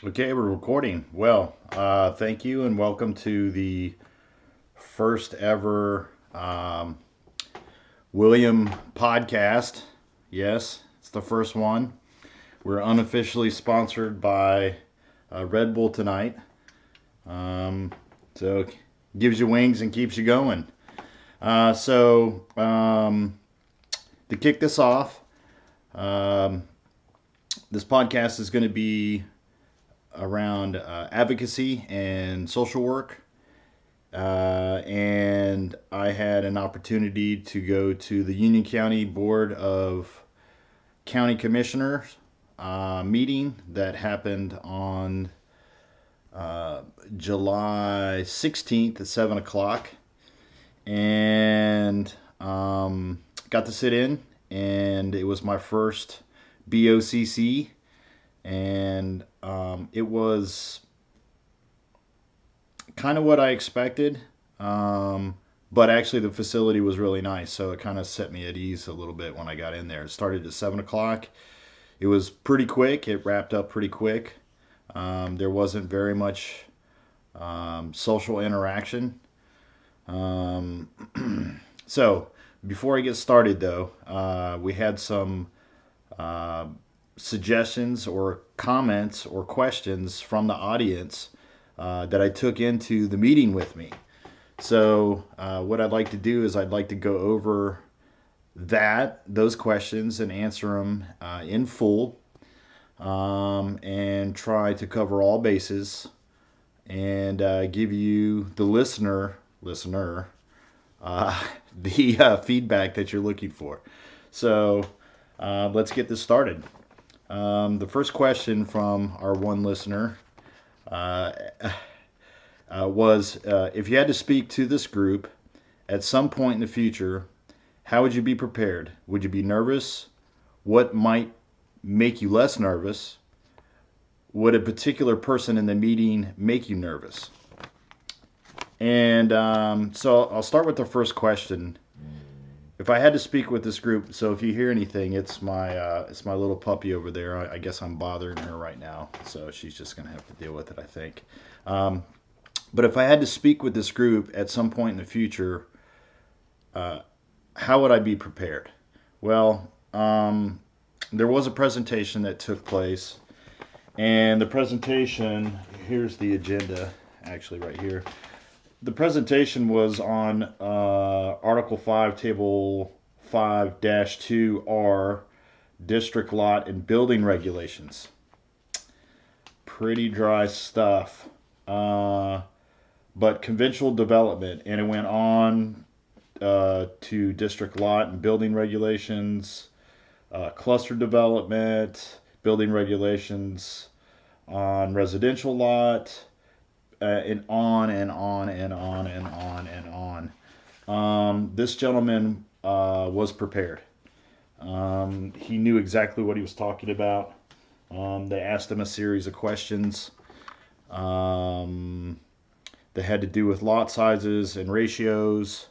Okay, we're recording. Well, thank you and welcome to the first ever William podcast. Yes, it's the first one. We're unofficially sponsored by Red Bull tonight. So it gives you wings and keeps you going. To kick this off, um, this podcast is going to be around advocacy and social work. And I had an opportunity to go to the Union County Board of County Commissioners meeting that happened on July 16th at 7 o'clock. And got to sit in, and it was my first BOCC. And it was kind of what I expected. But actually, the facility was really nice, so it kind of set me at ease a little bit when I got in there. It started at 7 o'clock. It was pretty quick. It wrapped up pretty quick. There wasn't very much social interaction. Um, so, before I get started, though, we had some uh, suggestions or comments or questions from the audience that I took into the meeting with me. So, what I'd like to do is I'd like to go over those questions and answer them in full, and try to cover all bases and give you, the listener, uh, the feedback that you're looking for. So, let's get this started. The first question from our one listener uh, was if you had to speak to this group at some point in the future, how would you be prepared? Would you be nervous? What might make you less nervous? Would a particular person in the meeting make you nervous? And so I'll start with the first question. If I had to speak with this group, so if you hear anything, it's my little puppy over there. I guess I'm bothering her right now, so she's just gonna have to deal with it, I think. Um, but if I had to speak with this group at some point in the future, uh, how would I be prepared? Well, there was a presentation that took place, and the presentation, here's the agenda, actually right here. The presentation was on Article 5, Table 5-2R, District Lot and Building Regulations. Pretty dry stuff. But conventional development, and it went on to District Lot and Building Regulations, cluster development, building regulations on residential lot, and on and on and on and on and on. This gentleman was prepared. He knew exactly what he was talking about. They asked him a series of questions that had to do with lot sizes and ratios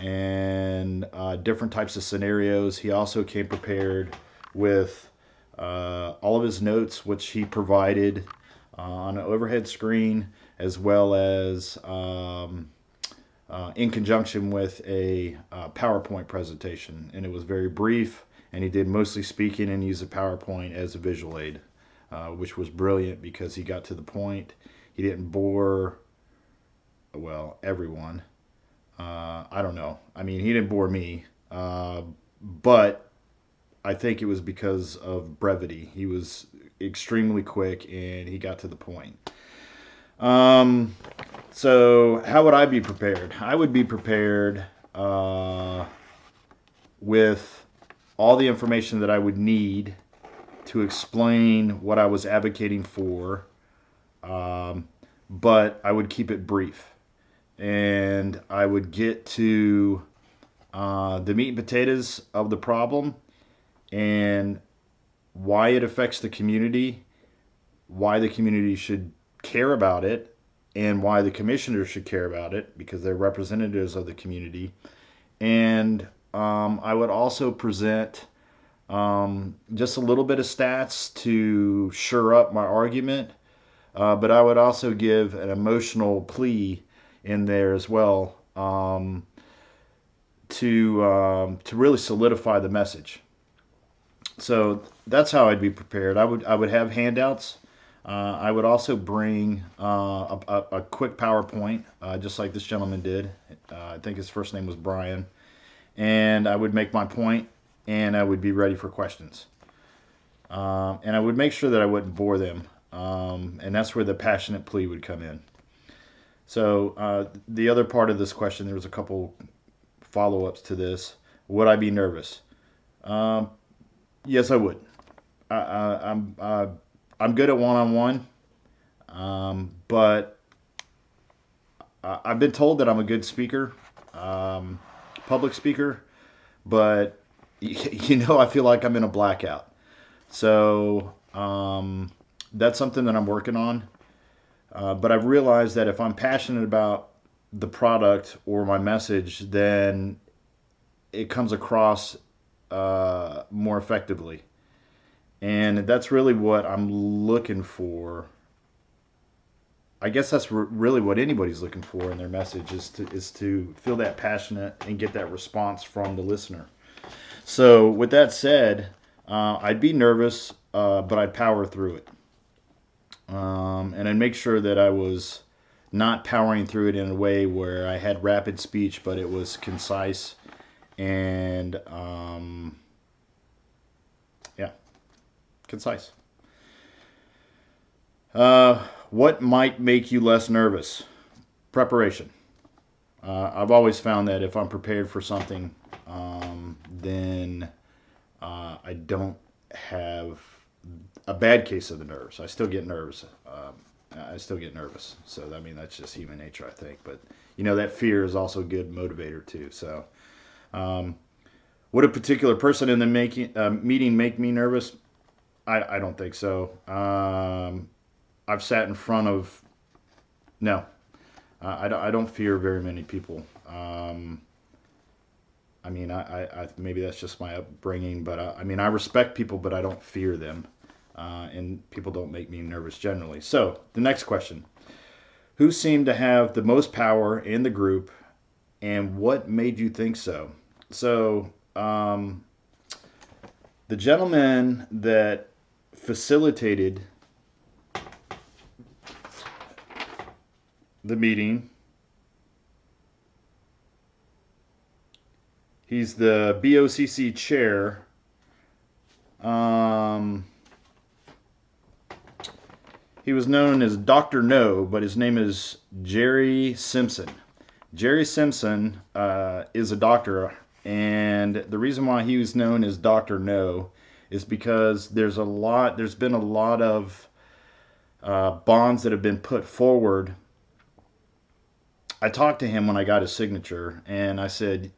and different types of scenarios. He also came prepared with all of his notes, which he provided on an overhead screen, as well as in conjunction with a PowerPoint presentation. And it was very brief, and he did mostly speaking and used a PowerPoint as a visual aid, which was brilliant because he got to the point. He didn't bore, well, everyone. I don't know. I mean, he didn't bore me, but I think it was because of brevity. He was extremely quick and he got to the point. So how would I be prepared? I would be prepared with all the information that I would need to explain what I was advocating for, but I would keep it brief. And I would get to the meat and potatoes of the problem and why it affects the community, why the community should care about it, and why the commissioners should care about it because they're representatives of the community. And I would also present just a little bit of stats to shore up my argument, but I would also give an emotional plea in there as well, to really solidify the message. So that's how I'd be prepared. I would have handouts. I would also bring a quick PowerPoint, just like this gentleman did. I think his first name was Brian. And I would make my point, and I would be ready for questions. And I would make sure that I wouldn't bore them. And that's where the passionate plea would come in. So the other part of this question, there was a couple follow-ups to this. Would I be nervous? Yes, I would. I'm good at one-on-one, but I've been told that I'm a good speaker, public speaker, but I feel like I'm in a blackout. So that's something that I'm working on. But I've realized that if I'm passionate about the product or my message, then it comes across more effectively. And that's really what I'm looking for. I guess that's really what anybody's looking for in their message, is to feel that passionate and get that response from the listener. So with that said, I'd be nervous, but I'd power through it. And I'd make sure that I was not powering through it in a way where I had rapid speech, but it was concise and concise. What might make you less nervous? Preparation. I've always found that if I'm prepared for something, then I don't have a bad case of the nerves. I still get nervous. So I mean, that's just human nature, I think. But that fear is also a good motivator too. So, would a particular person in the meeting make me nervous? I don't think so. I've sat in front of. No, I don't fear very many people. I mean, I maybe that's just my upbringing, but I mean, I respect people, but I don't fear them, and people don't make me nervous generally. So the next question: who seemed to have the most power in the group, and what made you think so? So the gentleman that facilitated the meeting, he's the BOCC chair. He was known as Dr. No, but his name is Jerry Simpson. Jerry Simpson is a doctor, and the reason why he was known as Dr. No is because there's been a lot of bonds that have been put forward. I talked to him when I got his signature, and I said,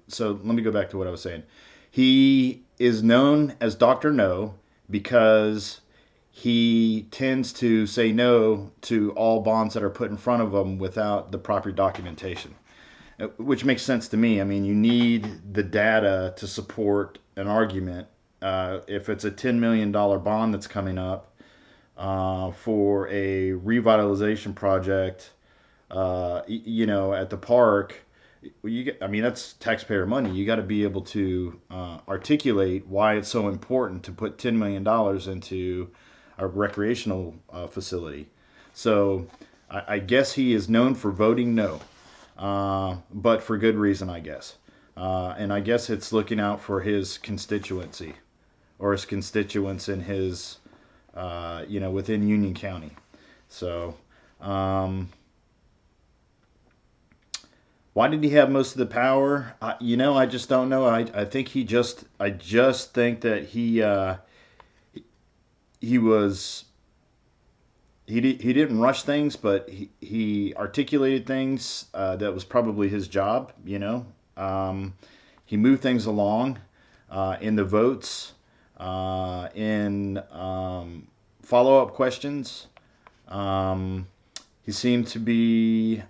so let me go back to what I was saying. He is known as Dr. No because he tends to say no to all bonds that are put in front of him without the proper documentation, which makes sense to me. I mean, you need the data to support an argument. If it's a $10 million bond that's coming up for a revitalization project, at the park, that's taxpayer money. You got to be able to articulate why it's so important to put $10 million into a recreational facility. So I guess he is known for voting no, but for good reason, I guess. And I guess it's looking out for his constituency or his constituents in his, within Union County. So, why did he have most of the power? I just don't know. I just think that he didn't rush things, but he articulated things that was probably his job. He moved things along in the votes, in follow-up questions. He seemed to be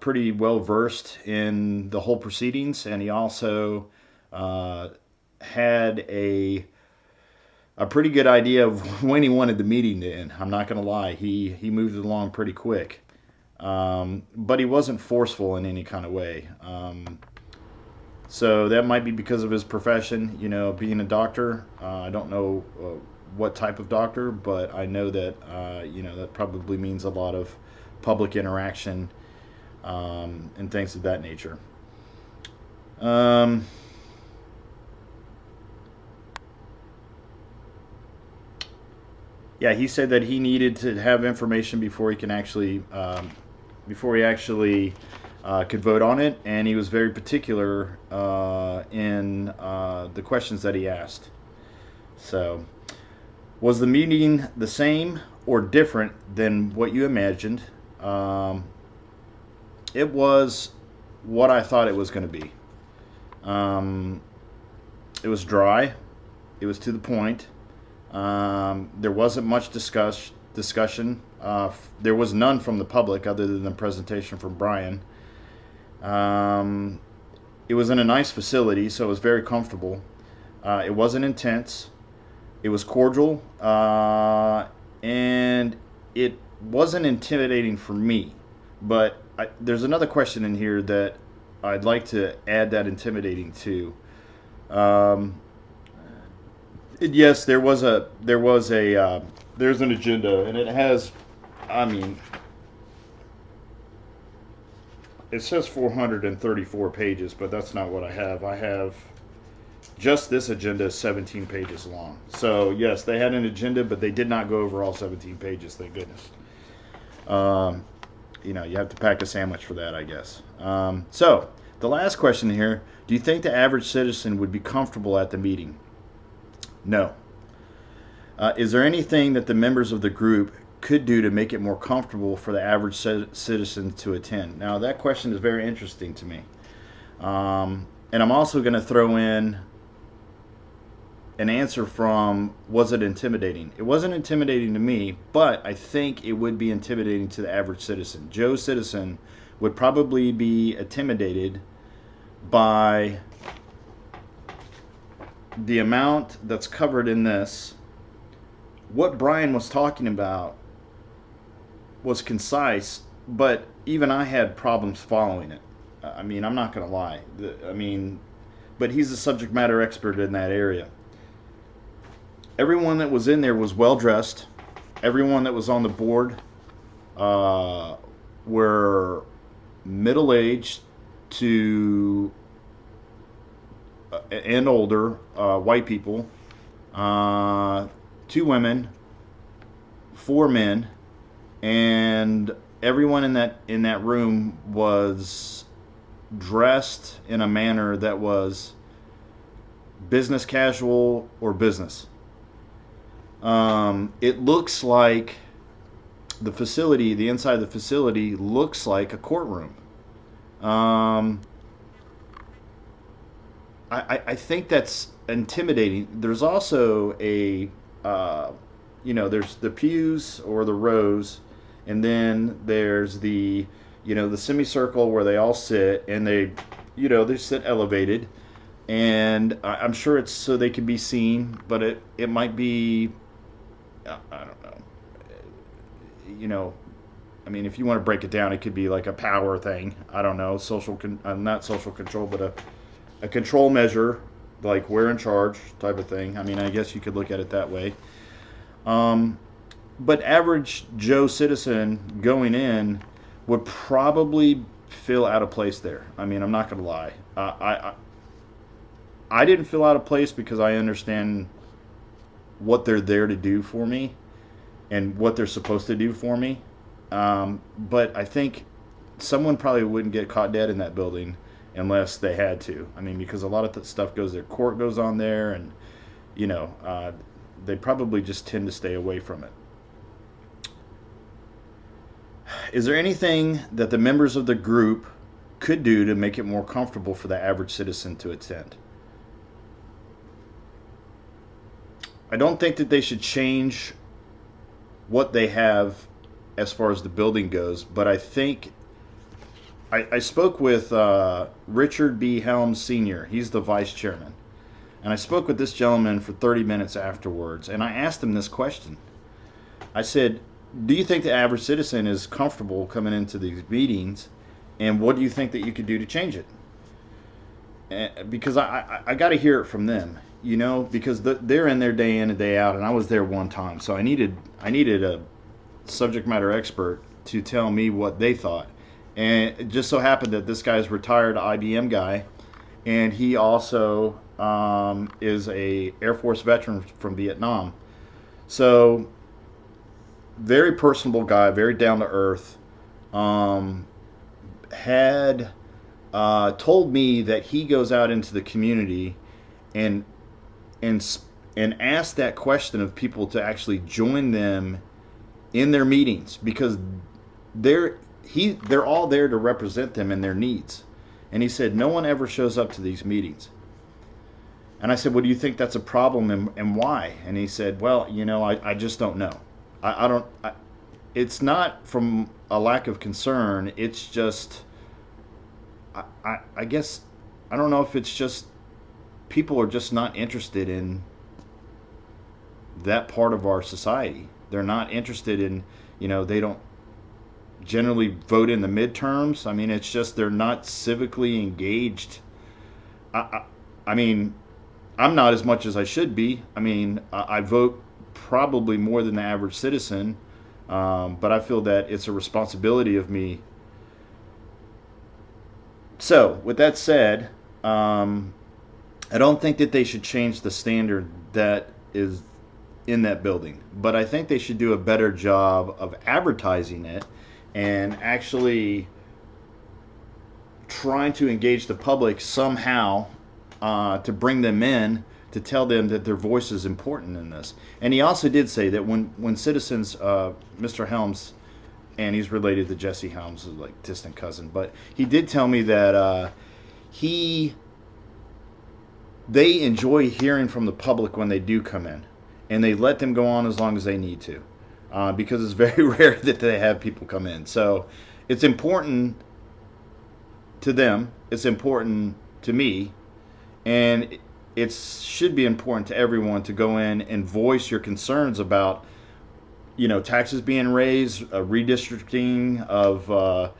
pretty well versed in the whole proceedings, and he also had a a pretty good idea of when he wanted the meeting to end. I'm not going to lie. He moved it along pretty quick. But he wasn't forceful in any kind of way. So that might be because of his profession, being a doctor. I don't know what type of doctor, but I know that, that probably means a lot of public interaction and things of that nature. Yeah, he said that he needed to have information before he can actually, could vote on it, and he was very particular in the questions that he asked. So, was the meeting the same or different than what you imagined? It was what I thought it was going to be. It was dry. It was to the point. There wasn't much discussion. There was none from the public other than the presentation from Brian. It was in a nice facility, so it was very comfortable. It wasn't intense. It was cordial, and it wasn't intimidating for me. But there's another question in here that I'd like to add that intimidating to. Yes, there's an agenda, and it has, it says 434 pages, but that's not what I have. I have just this agenda is 17 pages long. So yes, they had an agenda, but they did not go over all 17 pages. Thank goodness. You have to pack a sandwich for that, I guess. So the last question here: do you think the average citizen would be comfortable at the meeting? No. Is there anything that the members of the group could do to make it more comfortable for the average citizen to attend? Now, that question is very interesting to me. And I'm also going to throw in an answer from, was it intimidating? It wasn't intimidating to me, but I think it would be intimidating to the average citizen. Joe Citizen would probably be intimidated by the amount that's covered in this. What Brian was talking about was concise, but even I had problems following it. I'm not going to lie. But he's a subject matter expert in that area. Everyone that was in there was well dressed. Everyone that was on the board were middle-aged to and older, white people, 2 women, 4 men, and everyone in that room was dressed in a manner that was business casual or business. It looks like the facility, the inside of the facility looks like a courtroom. I think that's intimidating. There's also there's the pews or the rows, and then there's the semicircle where they all sit, and they sit elevated, and I'm sure it's so they can be seen, but it might be, I don't know. If you want to break it down, it could be like a power thing. I don't know, not social control, but a control measure, like we're in charge type of thing. I guess you could look at it that way. But average Joe citizen going in would probably feel out of place there. I'm not going to lie. I didn't feel out of place because I understand what they're there to do for me and what they're supposed to do for me. But I think someone probably wouldn't get caught dead in that building unless they had to. Because a lot of stuff goes there. Court goes on there, and they probably just tend to stay away from it. Is there anything that the members of the group could do to make it more comfortable for the average citizen to attend? I don't think that they should change what they have as far as the building goes, but I think I spoke with Richard B. Helms Sr. He's the vice chairman. And I spoke with this gentleman for 30 minutes afterwards, and I asked him this question. I said, do you think the average citizen is comfortable coming into these meetings, and what do you think that you could do to change it? Because I got to hear it from them, because they're in there day in and day out, and I was there one time, so I needed a subject matter expert to tell me what they thought. And it just so happened that this guy's a retired IBM guy, and he also is a Air Force veteran from Vietnam. So very personable guy, very down to earth. Had told me that he goes out into the community and and and asks that question of people to actually join them in their meetings, because they're all there to represent them and their needs. And he said no one ever shows up to these meetings. And I said, well, do you think that's a problem, and why? And he said, well, I just don't know. I don't. It's not from a lack of concern. It's just, I guess, I don't know if it's just people are just not interested in that part of our society. They're not interested in, they don't generally vote in the midterms. I mean, it's just they're not civically engaged. I mean, I'm not as much as I should be. I mean, I vote probably more than the average citizen, but I feel that it's a responsibility of me. So, with that said, I don't think that they should change the standard that is in that building, but I think they should do a better job of advertising it and actually trying to engage the public somehow, to bring them in, to tell them that their voice is important in this. And he also did say that when citizens, Mr. Helms, and he's related to Jesse Helms, like distant cousin, but he did tell me that they enjoy hearing from the public when they do come in, and they let them go on as long as they need to, because it's very rare that they have people come in. So it's important to them, it's important to me, and it should be important to everyone to go in and voice your concerns about, taxes being raised, redistricting of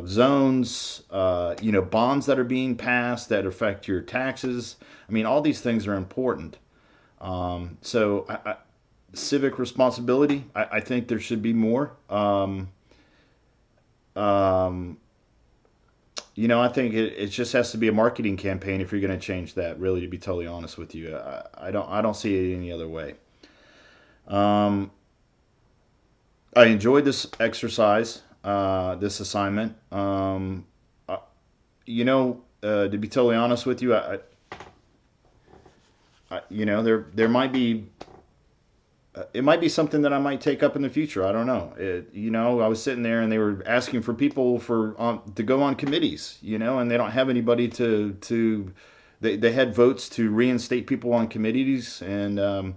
zones, bonds that are being passed that affect your taxes. I mean, all these things are important. So civic responsibility, I think there should be more. I think it just has to be a marketing campaign if you're going to change that. Really, to be totally honest with you, I don't see it any other way. I enjoyed this exercise, this assignment. To be totally honest with you, there might be. It might be something that I might take up in the future. I don't know. I was sitting there and they were asking for people to go on committees, and they don't have anybody they had votes to reinstate people on committees, and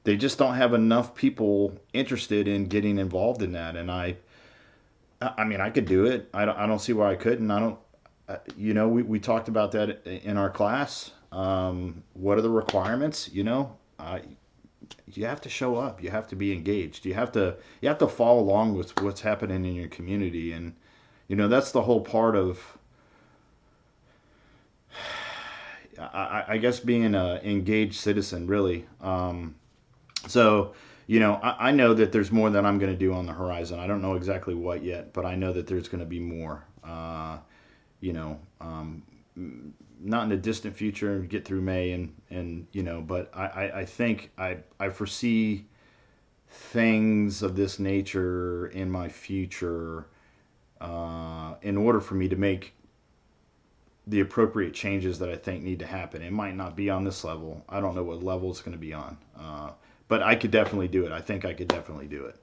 they just don't have enough people interested in getting involved in that. And I mean, I could do it. I don't see why I couldn't. I don't, we talked about that in our class. What are the requirements? You have to show up. You have to be engaged. You have to follow along with what's happening in your community, and that's the whole part of, I guess, being an engaged citizen, really. So I know that there's more that I'm going to do on the horizon. I don't know exactly what yet, but I know that there's going to be more. Not in the distant future, get through May, and but I think I foresee things of this nature in my future, in order for me to make the appropriate changes that I think need to happen. It might not be on this level. I don't know what level it's going to be on, but I could definitely do it. I think I could definitely do it.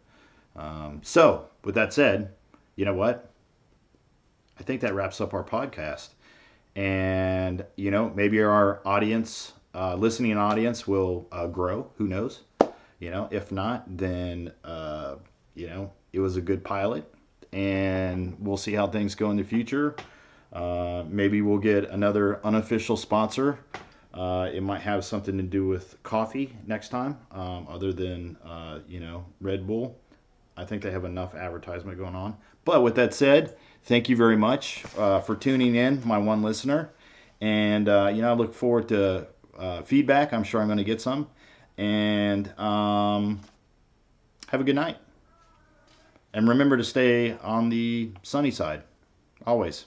So with that said, you know what? I think that wraps up our podcast. And maybe our audience, listening audience, will grow. Who knows? If not, then it was a good pilot, and we'll see how things go in the future. Maybe we'll get another unofficial sponsor It might have something to do with coffee next time, other than Red Bull. I think they have enough advertisement going on. But with that said, thank you very much for tuning in, my one listener. And I look forward to feedback. I'm sure I'm going to get some. And have a good night. And remember to stay on the sunny side, always.